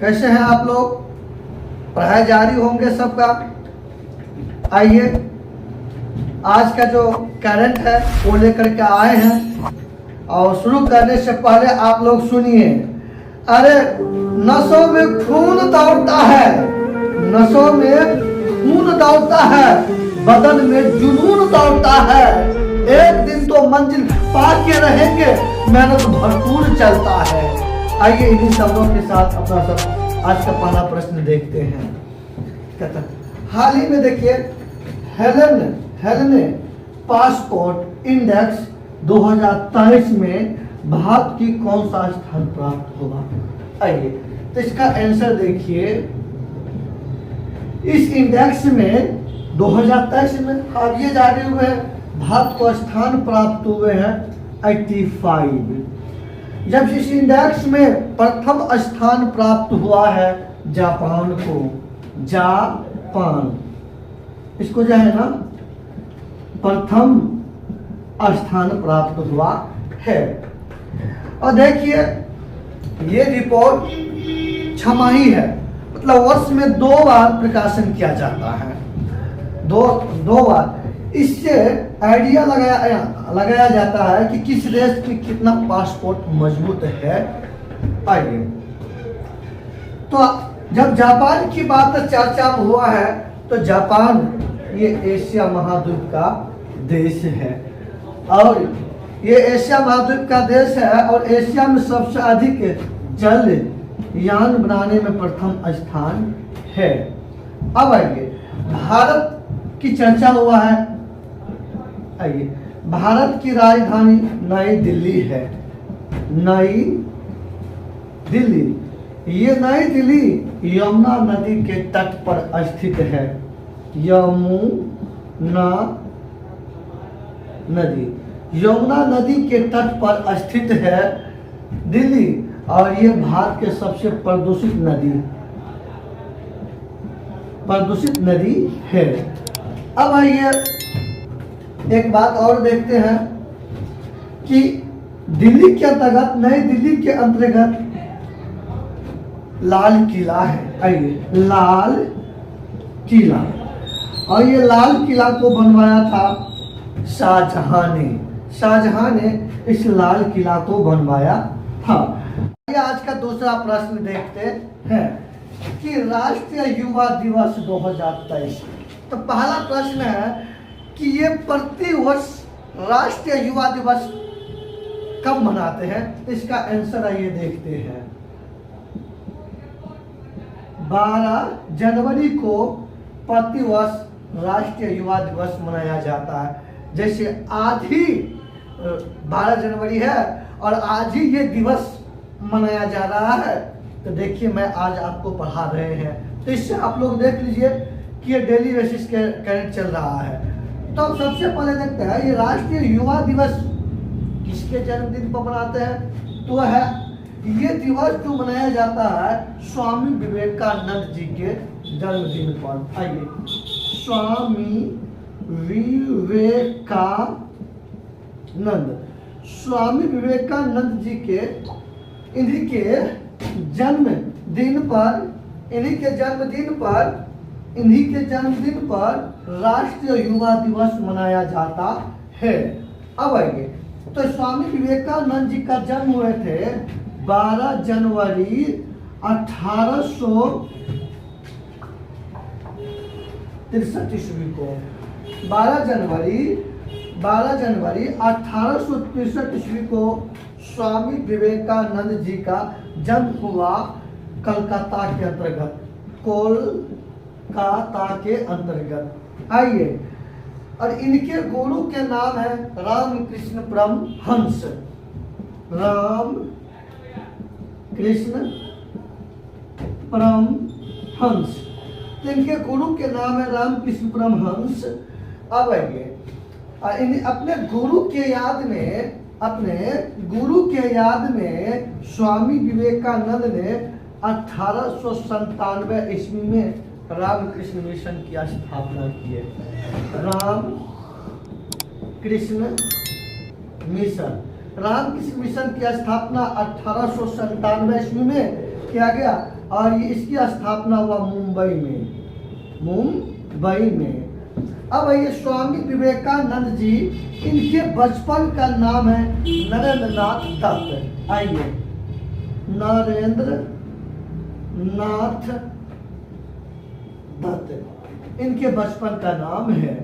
कैसे हैं आप लोग? पढ़ाई जारी होंगे सबका। आइए आज का जो करंट है वो लेकर के आए हैं और शुरू करने से पहले आप लोग सुनिए। अरे नसों में खून दौड़ता है, नसों में खून दौड़ता है, बदन में जुनून दौड़ता है। एक दिन तो मंजिल पा के रहेंगे, मेहनत भरपूर चलता है। आइए इन्हीं शब्दों के साथ अपना सब आज का पहला प्रश्न देखते हैं। कहता हाल ही में देखिए हेलन ने पासपोर्ट इंडेक्स 2023 में भारत की कौन सा स्थान प्राप्त होगा? आइए तो इसका आंसर देखिए। इस इंडेक्स में 2023 में अब ये जारी हुए हैं, भारत को स्थान प्राप्त हुए हैं 85। जब इस इंडेक्स में प्रथम स्थान प्राप्त हुआ है जापान को, जापान इसको जो है ना प्रथम स्थान प्राप्त हुआ है। और देखिए ये रिपोर्ट छमाही है, मतलब वर्ष में 2 बार प्रकाशन किया जाता है, दो बार। इससे आइडिया लगाया जाता है कि किस देश में कितना पासपोर्ट मजबूत है। आइए तो जब जापान की बात चर्चा में हुआ है तो जापान ये एशिया महाद्वीप का देश है और ये एशिया महाद्वीप का देश है और एशिया में सबसे अधिक जल यान बनाने में प्रथम स्थान है। अब आइए भारत की चर्चा हुआ है। आइए भारत की राजधानी नई दिल्ली है, नई दिल्ली। ये नई दिल्ली यमुना नदी के तट पर स्थित है, यमुना नदी के तट पर स्थित है दिल्ली और ये भारत के सबसे प्रदूषित नदी है। अब आइए एक बात और देखते हैं कि दिल्ली के अंतर्गत, नई दिल्ली के अंतर्गत लाल किला है। आइए लाल किला, और ये लाल किला को बनवाया था शाहजहां ने इस लाल किला को बनवाया था। आज का दूसरा प्रश्न देखते हैं कि राष्ट्रीय युवा दिवस 2023। तो पहला प्रश्न है कि ये प्रतिवर्ष राष्ट्रीय युवा दिवस कब मनाते हैं? इसका आंसर आइए देखते हैं। 12 जनवरी को प्रतिवर्ष राष्ट्रीय युवा दिवस मनाया जाता है। जैसे आज ही 12 जनवरी है और आज ही ये दिवस मनाया जा रहा है, तो देखिए मैं आज आपको पढ़ा रहे हैं, तो इससे आप लोग देख लीजिए कि ये डेली बेसिस के करंट चल रहा है। तो अब सबसे पहले देखते हैं ये राष्ट्रीय युवा दिवस किसके जन्मदिन पर मनाते हैं? तो है ये दिवस जो मनाया जाता है स्वामी विवेकानंद जी के जन्मदिन पर। आइए स्वामी विवेकानंद जी के इन्हीं के जन्मदिन पर राष्ट्रीय युवा दिवस मनाया जाता है। अब आइए तो स्वामी विवेकानंद जी का जन्म हुए थे 12 जनवरी 1863 ईस्वी को। 12 जनवरी 1863 ईस्वी को स्वामी विवेकानंद जी का जन्म हुआ कोलकाता के अंतर्गत। आइए और इनके गुरु के नाम है रामकृष्ण परमहंस। इनके गुरु के नाम है रामकृष्ण परमहंस। अब आइए अपने गुरु के याद में स्वामी विवेकानंद ने 1897 ईस्वी में रामकृष्ण मिशन की स्थापना की है। रामकृष्ण मिशन की स्थापना 1897 ईस्वी में किया गया और ये इसकी स्थापना हुआ मुंबई में। अब ये स्वामी विवेकानंद जी, इनके बचपन का नाम है नरेंद्र नाथ दत्त। आइए, नरेंद्र नाथ दत्त इनके बचपन का नाम है।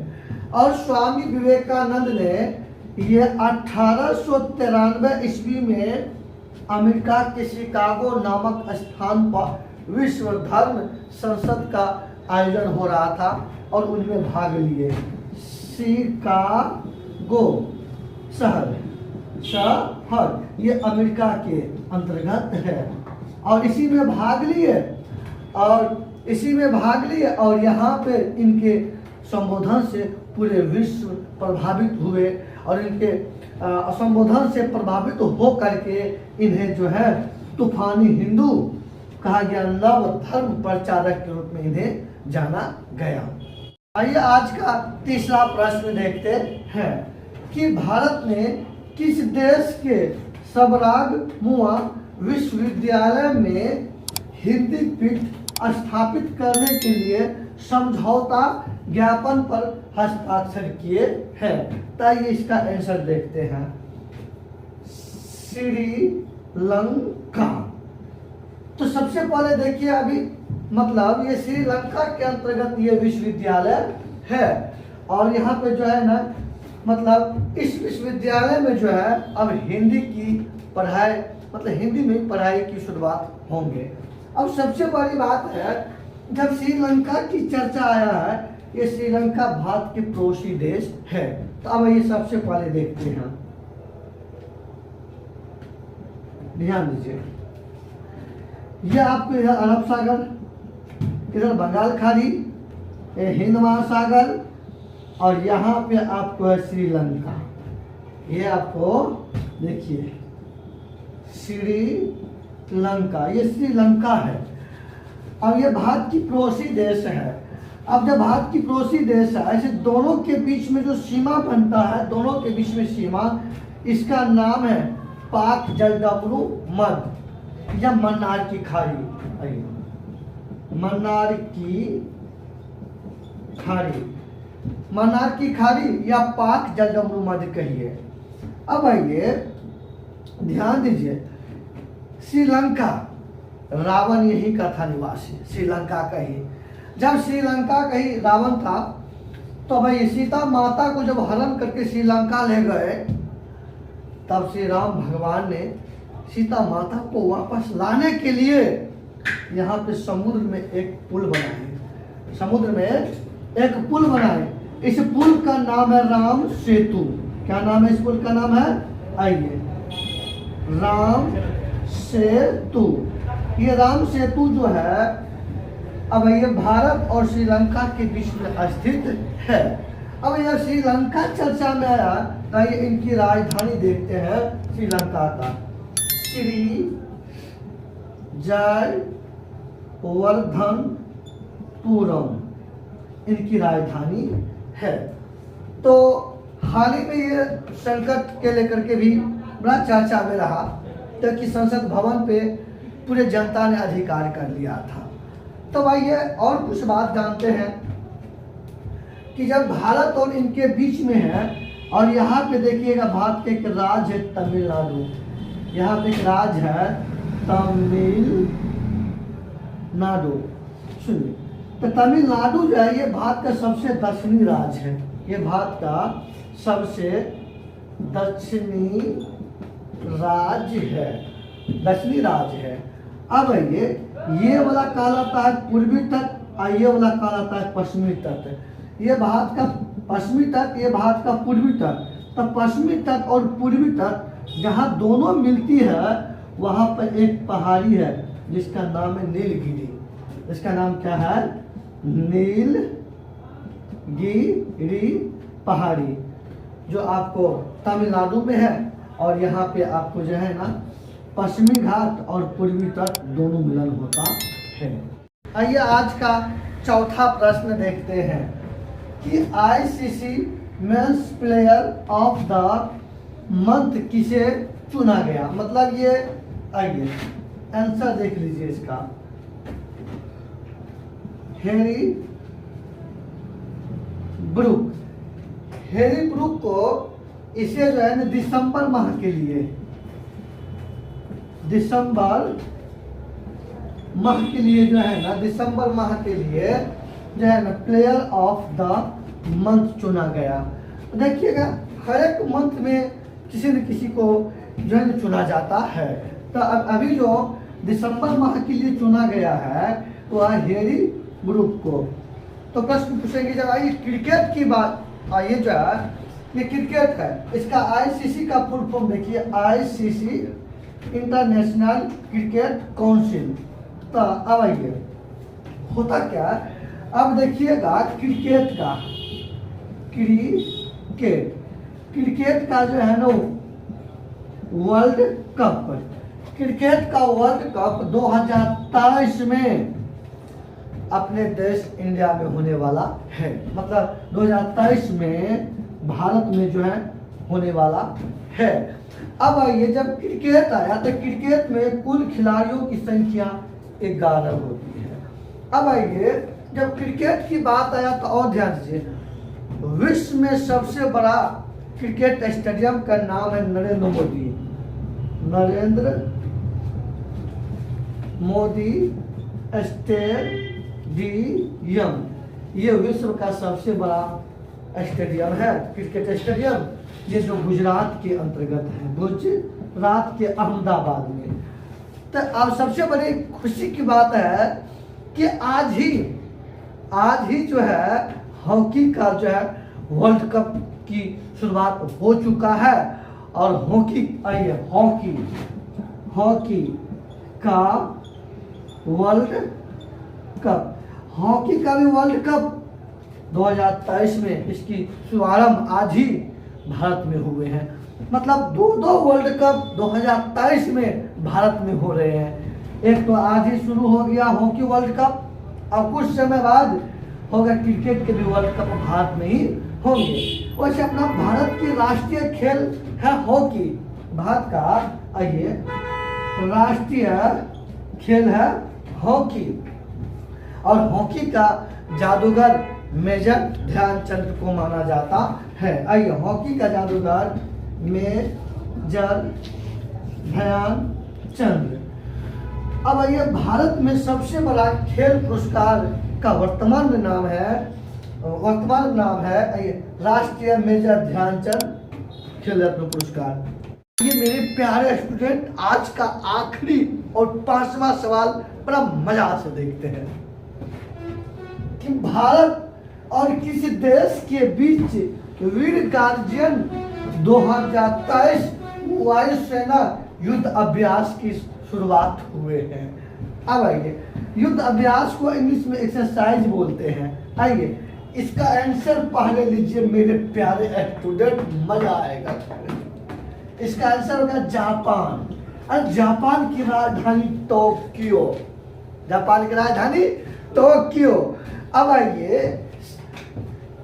और स्वामी विवेकानंद ने ये 1893 ईस्वी में अमेरिका के शिकागो नामक स्थान पर विश्व धर्म संसद का आयोजन हो रहा था और उनमें भाग लिए। शिकागो शहर ये अमेरिका के अंतर्गत है और इसी में भाग लिए और यहाँ पे इनके संबोधन से पूरे विश्व प्रभावित हुए और इनके संबोधन से प्रभावित हो करके इन्हें जो है तूफानी हिंदू कहा गया, नव धर्म प्रचारक के रूप में इन्हें जाना गया। आइए आज का तीसरा प्रश्न देखते हैं कि भारत ने किस देश के सबरागमुआ विश्वविद्यालय में हिंदी पीठ स्थापित करने के लिए समझौता ज्ञापन पर हस्ताक्षर किए हैं? ताइए इसका आंसर देखते हैं। श्रीलंका। तो सबसे पहले देखिए, अभी मतलब ये श्रीलंका के अंतर्गत ये विश्वविद्यालय है और यहाँ पे जो है ना, मतलब इस विश्वविद्यालय में जो है अब हिंदी की पढ़ाई, मतलब हिंदी में पढ़ाई की शुरुआत होंगे। अब सबसे बड़ी बात है, जब श्रीलंका की चर्चा आया है, ये श्रीलंका भारत के पड़ोसी देश है। तो अब ये सबसे पहले देखते हैं, ध्यान दीजिए। ये आपको इधर अरब सागर, इधर बंगाल खाड़ी, हिंद महासागर और यहाँ पे आपको है श्रीलंका। ये आपको देखिए श्रीलंका, ये श्रीलंका है। अब ये भारत की पड़ोसी देश है। अब जब भारत की पड़ोसी देश है, ऐसे दोनों के बीच में जो सीमा बनता है, दोनों के बीच में सीमा, इसका नाम है पाक जलडमरू मध्य या मन्नार की खाड़ी। मन्नार की खाड़ी या पाक जलडमरू मध्य कहिए। अब आइए ध्यान दीजिए, श्रीलंका, रावण यही का था निवासी, श्रीलंका का ही। जब श्रीलंका का ही रावण था, तो भाई सीता माता को जब हरण करके श्रीलंका ले गए, तब श्री राम भगवान ने सीता माता को वापस लाने के लिए यहाँ पे समुद्र में एक पुल बनाए। इस पुल का नाम है राम सेतु। क्या नाम है इस पुल का नाम है? आइए, राम सेतु। ये राम सेतु जो है, अब ये भारत और श्रीलंका के बीच में स्थित है। अब यह श्रीलंका चर्चा में आया, तो ये इनकी राजधानी देखते हैं श्रीलंका का, श्री जयवर्धनपुरम इनकी राजधानी है। तो हाल ही में ये संकट के लेकर के भी बड़ा चर्चा में रहा, क्योंकि संसद भवन पे पूरे जनता ने अधिकार कर लिया था। तो आइए और कुछ बात जानते हैं कि जब भारत और इनके बीच में है, और यहाँ पे देखिएगा भारत के एक राज्य है तमिलनाडु। यहाँ पे एक राज्य है तमिलनाडु। सुनिए, तो तमिलनाडु जो है ये भारत का सबसे दक्षिणी राज्य है। ये भारत का सबसे दक्षिणी राज्य है। अब ये वाला कहलाता है पूर्वी तट और ये वाला कहलाता है पश्चिमी तट। ये भारत का पश्चिमी तट, ये भारत का पूर्वी तट। तो पश्चिमी तट और पूर्वी तट जहाँ दोनों मिलती है, वहाँ पर एक पहाड़ी है जिसका नाम है नीलगिरी। इसका नाम क्या है? नीलगिरी पहाड़ी, जो आपको तमिलनाडु में है। और यहाँ पे आपको जो है ना पश्चिमी घाट और पूर्वी तट दोनों मिलन होता है। आइए आज का चौथा प्रश्न देखते हैं कि ICC men's player of the month किसे चुना गया। मतलब ये, आइए आंसर देख लीजिए इसका। Harry Brook. हैरी ब्रूक को इसे जो है ना दिसंबर माह के लिए, दिसंबर माह के लिए जो है ना, दिसंबर माह के लिए जो है ना प्लेयर ऑफ द मंथ चुना गया। देखिएगा हर एक मंथ में किसी न किसी को जो है ना चुना जाता है। तो अब अभी जो दिसंबर माह के लिए चुना गया है वह हैरी ब्रूक को। तो प्रश्न पूछेंगे जब आइए क्रिकेट की बात, आइए जो है ये क्रिकेट है, इसका आईसीसी का फुल फॉर्म देखिए, आईसीसी इंटरनेशनल क्रिकेट काउंसिल। तो अब आइए होता क्या, अब देखिएगा क्रिकेट का, क्रिकेट का जो है ना वर्ल्ड कप, क्रिकेट का वर्ल्ड कप 2023 में अपने देश इंडिया में होने वाला है। मतलब 2023 में भारत में जो है होने वाला है। अब आइए जब क्रिकेट आया तो क्रिकेट में कुल खिलाड़ियों की संख्या 11 होती है। अब आइए जब क्रिकेट की बात आया तो और ध्यान दीजिए, विश्व में सबसे बड़ा क्रिकेट स्टेडियम का नाम है नरेंद्र मोदी स्टेडियम। ये विश्व का सबसे बड़ा स्टेडियम है, क्रिकेट स्टेडियम, ये जो गुजरात के अंतर्गत है, गुजरात के अहमदाबाद में। तो अब सबसे बड़ी खुशी की बात है कि आज ही जो है हॉकी का जो है वर्ल्ड कप की शुरुआत हो चुका है। और हॉकी का वर्ल्ड कप, हॉकी का भी वर्ल्ड कप 2023 में इसकी शुभारंभ आज ही भारत में हुए हैं। मतलब दो वर्ल्ड कप 2023 में भारत में हो रहे हैं। एक तो आज ही शुरू हो गया हॉकी वर्ल्ड कप, और कुछ समय बाद होगा क्रिकेट के भी वर्ल्ड कप भारत में ही होंगे। वैसे अपना भारत की राष्ट्रीय खेल है हॉकी, भारत का आइए राष्ट्रीय खेल है हॉकी। और हॉकी का जादूगर मेजर ध्यानचंद को माना जाता है। आइए हॉकी का जादूगर मेजर ध्यानचंद। अब आइए भारत में सबसे बड़ा खेल पुरस्कार का वर्तमान नाम है राष्ट्रीय मेजर ध्यानचंद खेल रत्न पुरस्कार। ये मेरे प्यारे स्टूडेंट आज का आखिरी और 5वां सवाल बड़ा मजा से देखते हैं कि भारत और किसी देश के बीच वीर गार्जियन 2023 वायुसेना युद्ध अभ्यास की शुरुआत हुए हैं। अब आइए युद्ध अभ्यास को इंग्लिश में एक्सरसाइज बोलते हैं। आइए इसका आंसर पहले लीजिए मेरे प्यारे स्टूडेंट, मजा आएगा। इसका आंसर होगा जापान। और जापान की राजधानी टोक्यो, जापान की राजधानी टोक्यो। अब आइए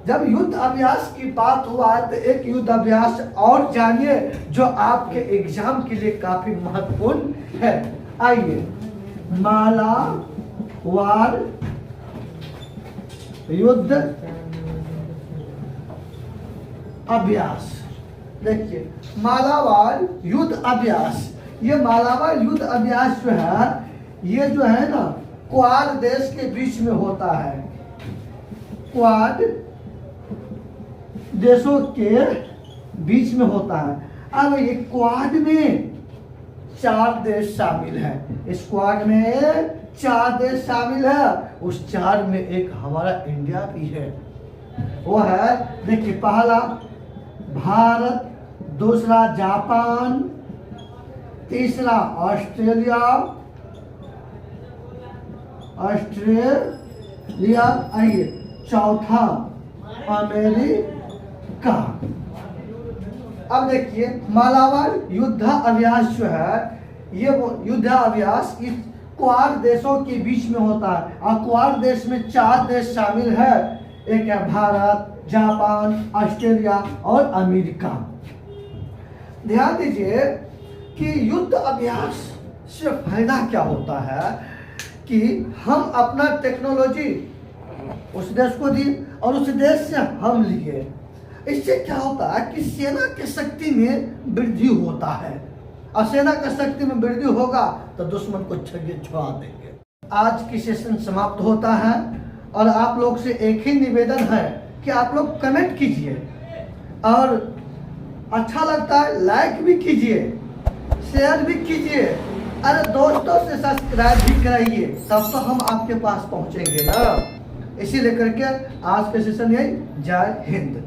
जब युद्ध अभ्यास की बात हुआ है तो एक युद्ध अभ्यास और जानिए जो आपके एग्जाम के लिए काफी महत्वपूर्ण है। आइए मालाबार युद्ध अभ्यास। देखिए मालाबार युद्ध अभ्यास, ये मालाबार युद्ध अभ्यास जो है ये जो है ना क्वाड देश के बीच में होता है। क्वाड देशों के बीच में होता है। अब ये क्वाड में 4 देश शामिल हैं। इस क्वाड में 4 देश शामिल है, उस 4 में एक हमारा इंडिया भी है। वो है देखिए पहला भारत, दूसरा जापान, तीसरा ऑस्ट्रेलिया, आइए चौथा अमेरिका। अब देखिए मालाबार युद्ध अभ्यास जो है ये वो युद्ध अभ्यास इस क्वाड देशों के बीच में होता है। और क्वाड देश में 4 देश शामिल है, एक है भारत, जापान, ऑस्ट्रेलिया और अमेरिका। ध्यान दीजिए कि युद्ध अभ्यास से फायदा क्या होता है कि हम अपना टेक्नोलॉजी उस देश को दी और उस देश से हम लिए। इससे क्या होता है कि सेना की शक्ति में वृद्धि होता है, और सेना की शक्ति में वृद्धि होगा तो दुश्मन को छगे छुड़ा देंगे। आज की सेशन समाप्त होता है और आप लोग से एक ही निवेदन है कि आप लोग कमेंट कीजिए और अच्छा लगता है लाइक भी कीजिए, शेयर भी कीजिए, अरे दोस्तों से सब्सक्राइब भी कराइए, तब तो हम आपके पास पहुंचेंगे ना। इसी लेकर के आज के सेशन यही। जय हिंद।